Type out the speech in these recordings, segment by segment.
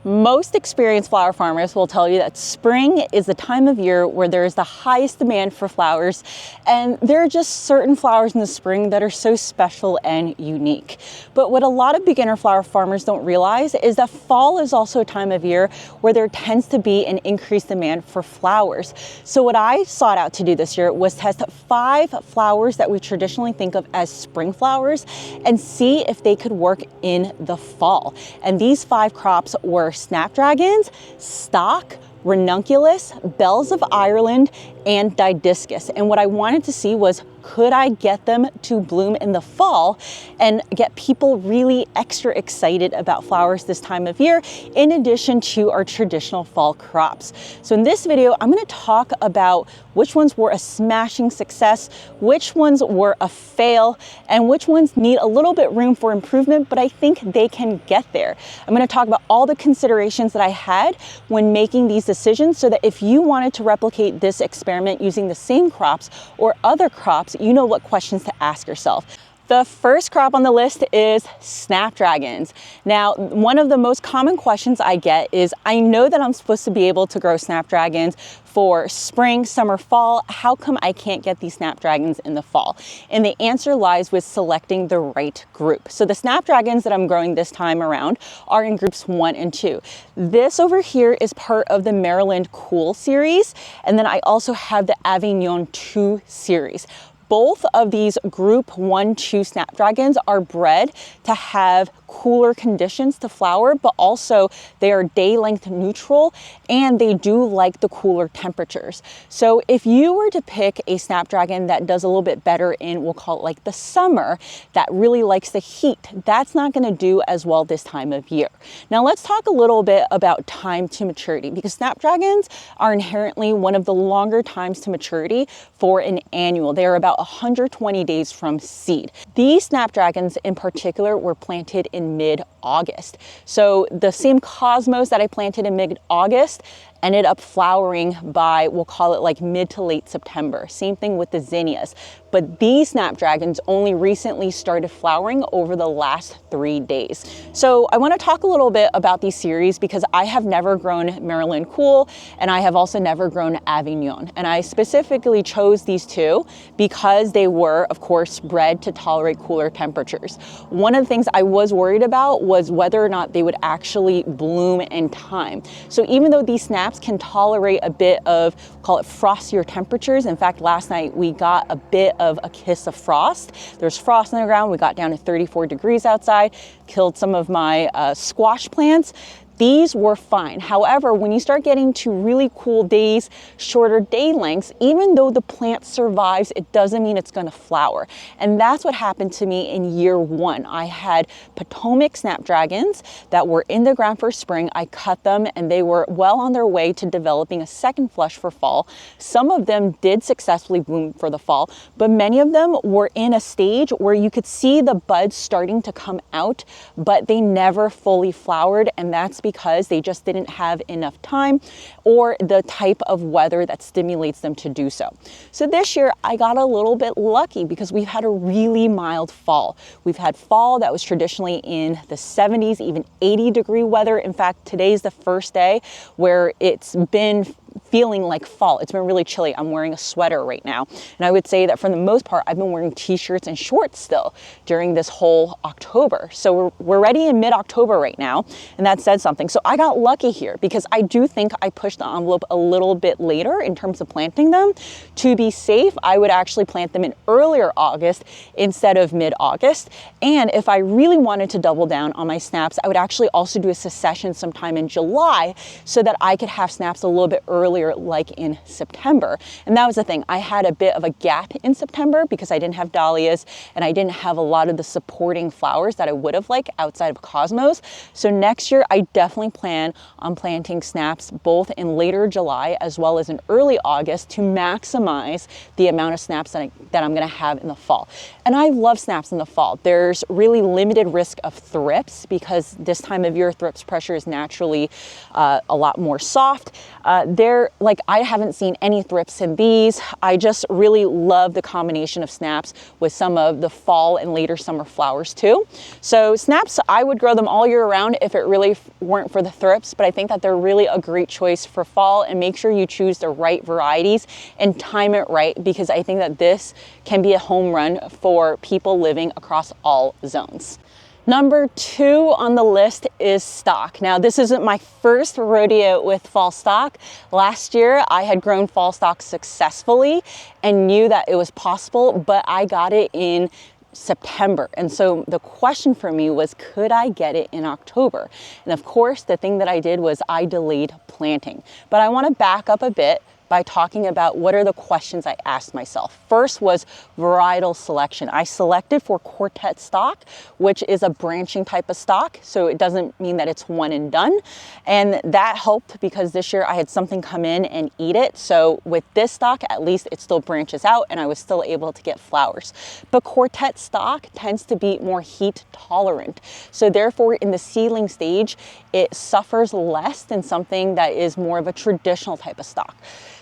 Most experienced flower farmers will tell you that spring is the time of year where there is the highest demand for flowers, and there are just certain flowers in the spring that are so special and unique. But what a lot of beginner flower farmers don't realize is that fall is also a time of year where there tends to be an increased demand for flowers. So what I sought out to do this year was test 5 flowers that we traditionally think of as spring flowers and see if they could work in the fall. And these 5 crops were Snapdragons, Stock, Ranunculus, Bells of Ireland, and Didiscus. And what I wanted to see was, could I get them to bloom in the fall and get people really extra excited about flowers this time of year, in addition to our traditional fall crops. So in this video, I'm going to talk about which ones were a smashing success, which ones were a fail, and which ones need a little bit room for improvement, but I think they can get there. I'm going to talk about all the considerations that I had when making these decisions so that if you wanted to replicate this experiment using the same crops or other crops, you know what questions to ask yourself. The first crop on the list is Snapdragons. Now, one of the most common questions I get is, I know that I'm supposed to be able to grow Snapdragons for spring, summer, fall. How come I can't get these Snapdragons in the fall? And the answer lies with selecting the right group. So the Snapdragons that I'm growing this time around are in groups 1 and 2. This over here is part of the Maryland Cool series. And then I also have the Avignon 2 series. Both of these group 1-2 Snapdragons are bred to have cooler conditions to flower, but also they are day length neutral and they do like the cooler temperatures. So if you were to pick a Snapdragon that does a little bit better in, we'll call it like the summer, that really likes the heat, that's not going to do as well this time of year. Now let's talk a little bit about time to maturity, because Snapdragons are inherently one of the longer times to maturity for an annual. They are about 120 days from seed. These Snapdragons in particular were planted in mid-August. So the same cosmos that I planted in mid-August ended up flowering by, we'll call it like mid to late September. Same thing with the zinnias. But these Snapdragons only recently started flowering over the last 3 days. So I want to talk a little bit about these series because I have never grown Maryland Cool and I have also never grown Avignon. And I specifically chose these 2 because they were, of course, bred to tolerate cooler temperatures. One of the things I was worried about was whether or not they would actually bloom in time. So even though these snaps can tolerate a bit of, call it frostier temperatures. In fact, last night we got a bit of a kiss of frost. There's frost on the ground. We got down to 34 degrees outside, killed some of my squash plants. These were fine. However, when you start getting to really cool days, shorter day lengths, even though the plant survives, it doesn't mean it's going to flower. And that's what happened to me in year 1. I had Potomac Snapdragons that were in the ground for spring. I cut them and they were well on their way to developing a second flush for fall. Some of them did successfully bloom for the fall, but many of them were in a stage where you could see the buds starting to come out, but they never fully flowered, and that's because they just didn't have enough time or the type of weather that stimulates them to do so. So this year I got a little bit lucky because we've had a really mild fall. We've had fall that was traditionally in the 70s, even 80-degree weather. In fact, today's the first day where it's been feeling like fall. It's been really chilly. I'm wearing a sweater right now. And I would say that for the most part, I've been wearing t-shirts and shorts still during this whole October. So we're already in mid-October right now, and that said something. So I got lucky here because I do think I pushed the envelope a little bit later in terms of planting them. To be safe, I would actually plant them in earlier August instead of mid-August. And if I really wanted to double down on my snaps, I would actually also do a succession sometime in July so that I could have snaps a little bit earlier, like in September. And that was the thing. I had a bit of a gap in September because I didn't have dahlias and I didn't have a lot of the supporting flowers that I would have liked outside of cosmos. So next year, I definitely plan on planting snaps both in later July as well as in early August to maximize the amount of snaps that I'm going to have in the fall. And I love snaps in the fall. There's really limited risk of thrips because this time of year, thrips pressure is naturally a lot more soft. They're like I haven't seen any thrips in these. I just really love the combination of snaps with some of the fall and later summer flowers too. So snaps, I would grow them all year round if it really weren't for the thrips, but I think that they're really a great choice for fall, and make sure you choose the right varieties and time it right, because I think that this can be a home run for people living across all zones. Number 2 on the list is stock. Now, this isn't my first rodeo with fall stock. Last year, I had grown fall stock successfully and knew that it was possible, but I got it in September. And so the question for me was, could I get it in October? And of course, the thing that I did was I delayed planting. But I want to back up a bit by talking about what are the questions I asked myself. First was varietal selection. I selected for quartet stock, which is a branching type of stock, so it doesn't mean that it's one and done. And that helped because this year I had something come in and eat it. So with this stock, at least it still branches out and I was still able to get flowers. But quartet stock tends to be more heat tolerant. So therefore in the seedling stage, it suffers less than something that is more of a traditional type of stock.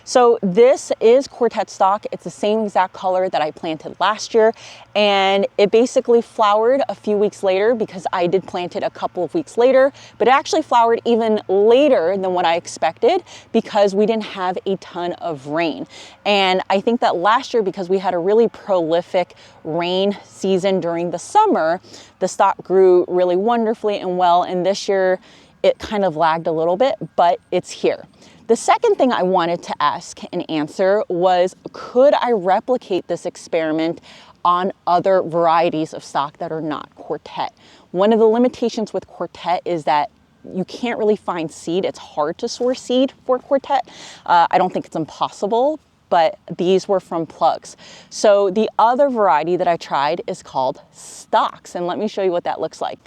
So this is quartet stock. It's the same exact color that I planted last year, and it basically flowered a few weeks later because I did plant it a couple of weeks later, but it actually flowered even later than what I expected because we didn't have a ton of rain. And I think that last year, because we had a really prolific rain season during the summer, the stock grew really wonderfully and well, and this year it kind of lagged a little bit, but it's here. The second thing I wanted to ask and answer was, could I replicate this experiment on other varieties of stock that are not quartet? One of the limitations with quartet is that you can't really find seed. It's hard to source seed for quartet. I don't think it's impossible, but these were from plugs. So the other variety that I tried is called stocks, and let me show you what that looks like.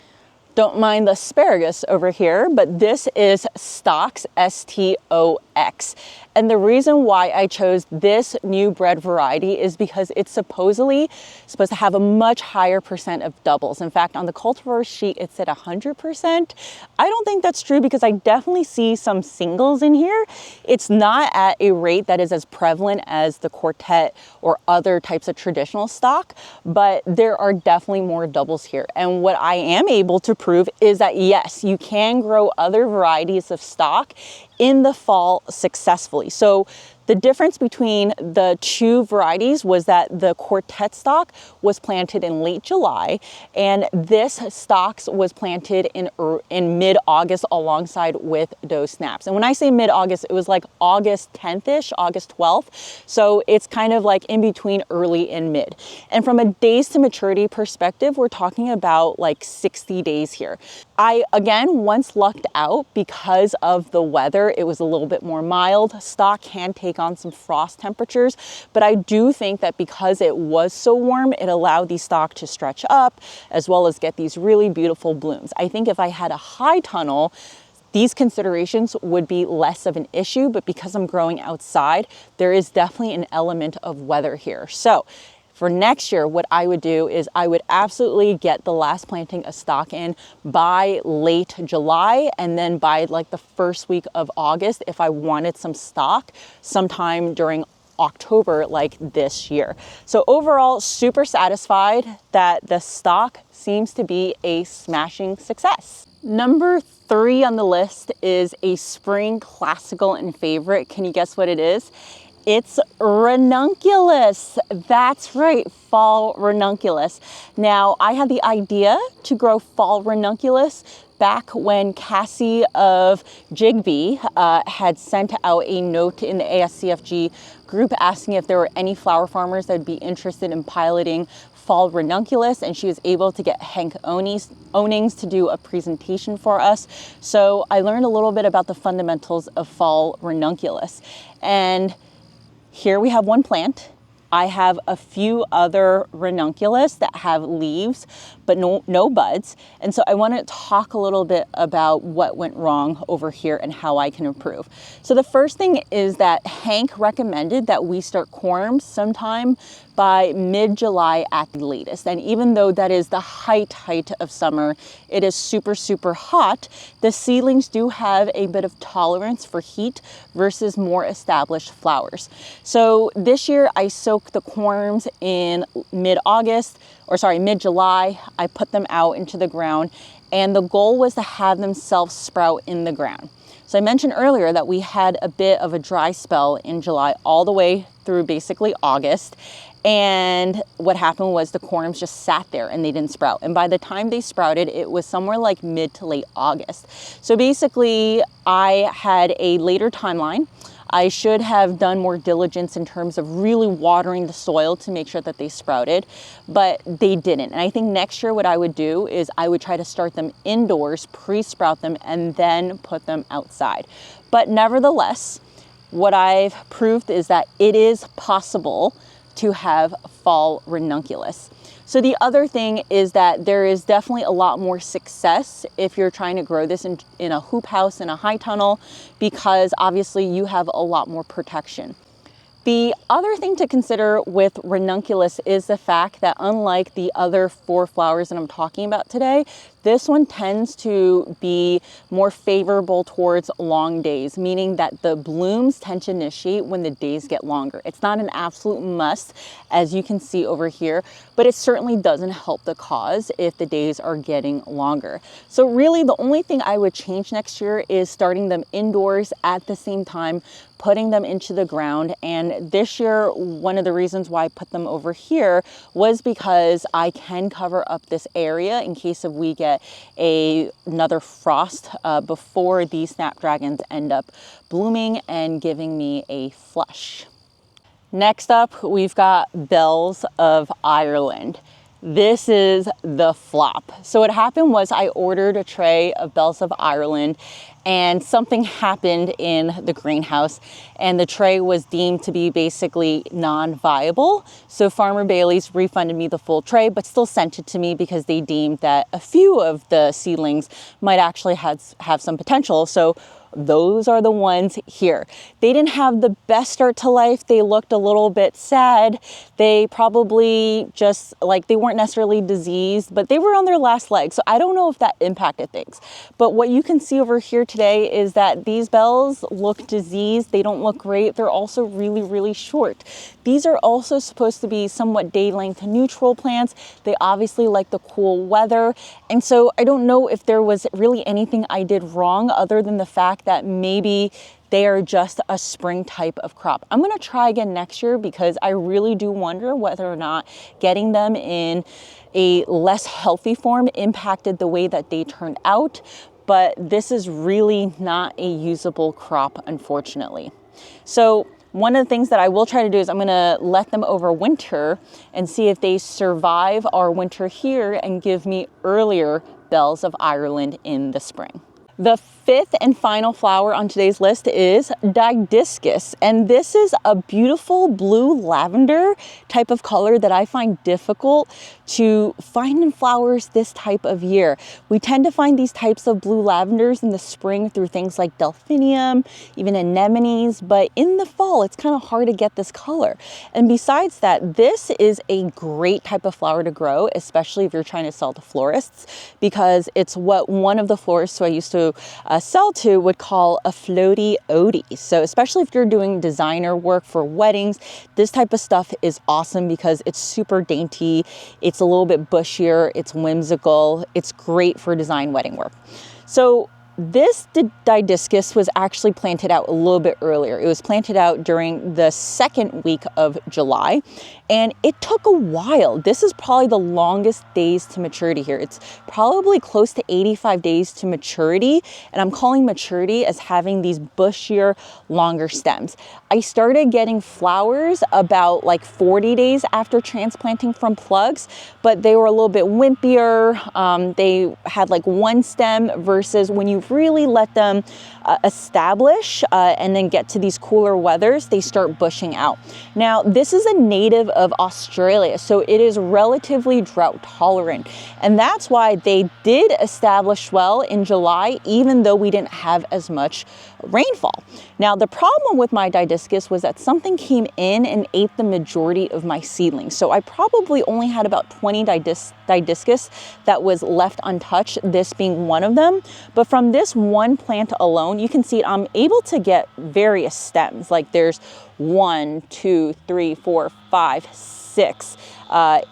Don't mind the asparagus over here, but this is stocks, S-T-O-X. And the reason why I chose this new bred variety is because it's supposedly supposed to have a much higher percent of doubles. In fact, on the cultivar sheet, it said 100%. I don't think that's true because I definitely see some singles in here. It's not at a rate that is as prevalent as the quartet or other types of traditional stock, but there are definitely more doubles here. And what I am able to prove is that yes, you can grow other varieties of stock in the fall successfully. So the difference between the two varieties was that the quartet stock was planted in late July, and this stocks was planted in mid-August alongside with those snaps. And when I say mid-August, it was like August 10th-ish, August 12th. So it's kind of like in between early and mid. And from a days to maturity perspective, we're talking about like 60 days here. I, again, once lucked out because of the weather. It was a little bit more mild. Stock can take on some frost temperatures, but I do think that because it was so warm, it allowed the stock to stretch up as well as get these really beautiful blooms. I think if I had a high tunnel, these considerations would be less of an issue, but because I'm growing outside, there is definitely an element of weather here. So for next year, what I would do is I would absolutely get the last planting of stock in by late July, and then by like the first week of August if I wanted some stock sometime during October like this year. So overall, super satisfied that the stock seems to be a smashing success. Number 3 on the list is a spring classical and favorite. Can you guess what it is? It's Ranunculus. That's right, fall Ranunculus. Now, I had the idea to grow fall Ranunculus back when Cassie of Jigbee had sent out a note in the ASCFG group asking if there were any flower farmers that would be interested in piloting fall Ranunculus, and she was able to get Hank Onings to do a presentation for us. So I learned a little bit about the fundamentals of fall Ranunculus. And here we have one plant. I have a few other Ranunculus that have leaves, but no buds. And so I want to talk a little bit about what went wrong over here and how I can improve. So the first thing is that Hank recommended that we start corms sometime by mid-July at the latest. And even though that is the height of summer, it is super, super hot, the seedlings do have a bit of tolerance for heat versus more established flowers. So this year I soaked the corms in mid-July. I put them out into the ground, and the goal was to have them self-sprout in the ground. So I mentioned earlier that we had a bit of a dry spell in July all the way through basically August. And what happened was the corms just sat there and they didn't sprout. And by the time they sprouted, it was somewhere like mid to late August. So basically I had a later timeline. I should have done more diligence in terms of really watering the soil to make sure that they sprouted, but they didn't. And I think next year what I would do is I would try to start them indoors, pre-sprout them, and then put them outside. But nevertheless, what I've proved is that it is possible to have fall ranunculus. So the other thing is that there is definitely a lot more success if you're trying to grow this in a hoop house in a high tunnel, because obviously you have a lot more protection. The other thing to consider with ranunculus is the fact that unlike the other 4 flowers that I'm talking about today, this one tends to be more favorable towards long days, meaning that the blooms tend to initiate when the days get longer. It's not an absolute must, as you can see over here, but it certainly doesn't help the cause if the days are getting longer. So really the only thing I would change next year is starting them indoors at the same time, putting them into the ground. And this year, one of the reasons why I put them over here was because I can cover up this area in case if we get another frost before these snapdragons end up blooming and giving me a flush. Next up, we've got bells of Ireland. This is the flop. So what happened was I ordered a tray of bells of Ireland and something happened in the greenhouse and the tray was deemed to be basically non-viable. So Farmer Bailey's refunded me the full tray, but still sent it to me because they deemed that a few of the seedlings might actually have some potential. So those are the ones here. They didn't have the best start to life. They looked a little bit sad. They probably just they weren't necessarily diseased, but they were on their last leg. So I don't know if that impacted things. But what you can see over here today is that these bells look diseased. They don't look great. They're also really, really short. These are also supposed to be somewhat day length neutral plants. They obviously like the cool weather. And so I don't know if there was really anything I did wrong other than the fact that maybe they are just a spring type of crop. I'm gonna try again next year because I really do wonder whether or not getting them in a less healthy form impacted the way that they turned out. But this is really not a usable crop, unfortunately. So one of the things that I will try to do is I'm gonna let them overwinter and see if they survive our winter here and give me earlier bells of Ireland in the spring. The 5th and final flower on today's list is Didiscus, and this is a beautiful blue lavender type of color that I find difficult to find in flowers this type of year. We tend to find these types of blue lavenders in the spring through things like delphinium, even anemones, but in the fall it's kind of hard to get this color. And besides that, this is a great type of flower to grow, especially if you're trying to sell to florists, because it's what one of the florists who I used to sell to would call a floaty odie. So especially if you're doing designer work for weddings, this type of stuff is awesome because it's super dainty, it's a little bit bushier, it's whimsical, it's great for design wedding work. So this Didiscus was actually planted out a little bit earlier. It was planted out during the 2nd week of July, and it took a while. This is probably the longest days to maturity here. It's probably close to 85 days to maturity, and I'm calling maturity as having these bushier, longer stems. I started getting flowers about 40 days after transplanting from plugs, but they were a little bit wimpier. They had one stem versus when you really let them establish and then get to these cooler weathers, they start bushing out. Now, this is a native of Australia, so it is relatively drought tolerant. And that's why they did establish well in July, even though we didn't have as much rainfall. Now, the problem with my Didiscus was that something came in and ate the majority of my seedlings. So I probably only had about 20 Didiscus that was left untouched, this being one of them. But from this one plant alone, you can see I'm able to get various stems. Like there's 1, 2, 3, 4, 5, 6.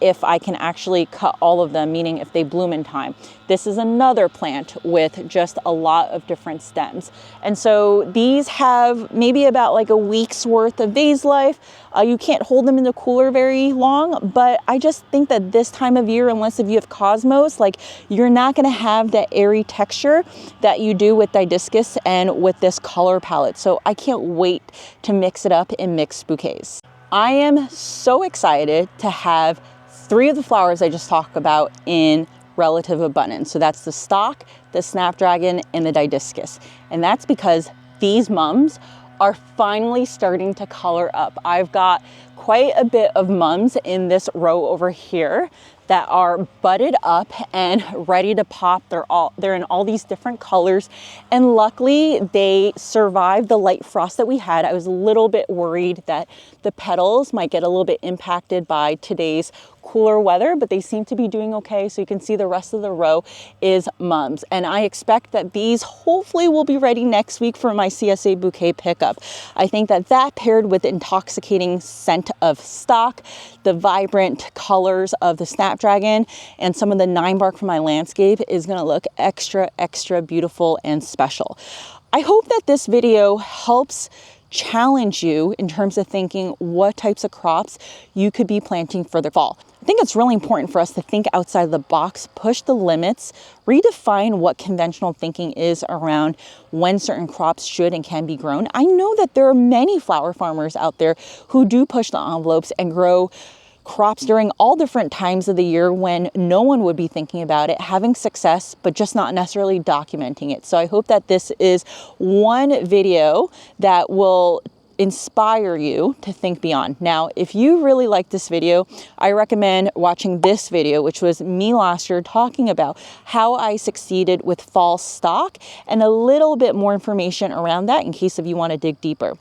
If I can actually cut all of them, meaning if they bloom in time. This is another plant with just a lot of different stems. And so these have maybe about like a week's worth of vase life. You can't hold them in the cooler very long, but I just think that this time of year, unless if you have cosmos, like you're not gonna have that airy texture that you do with Didiscus and with this color palette. So I can't wait to mix it up in mixed bouquets. I am so excited to have 3 of the flowers I just talked about in relative abundance. So that's the stock, the Snapdragon, and the Didiscus. And that's because these mums are finally starting to color up. I've got quite a bit of mums in this row over here that are budded up and ready to pop. They're in all these different colors. And luckily they survived the light frost that we had. I was a little bit worried that the petals might get a little bit impacted by today's cooler weather, but they seem to be doing okay. So you can see the rest of the row is mums. And I expect that these hopefully will be ready next week for my CSA bouquet pickup. I think that that paired with the intoxicating scent of stock, the vibrant colors of the Snapdragon, and some of the 9-bark from my landscape is gonna look extra, extra beautiful and special. I hope that this video helps challenge you in terms of thinking what types of crops you could be planting for the fall. I think it's really important for us to think outside the box, push the limits, redefine what conventional thinking is around when certain crops should and can be grown. I know that there are many flower farmers out there who do push the envelopes and grow crops during all different times of the year when no one would be thinking about it, having success, but just not necessarily documenting it. So I hope that this is one video that will inspire you to think beyond. Now, if you really like this video, I recommend watching this video, which was me last year talking about how I succeeded with fall stock and a little bit more information around that in case if you want to dig deeper.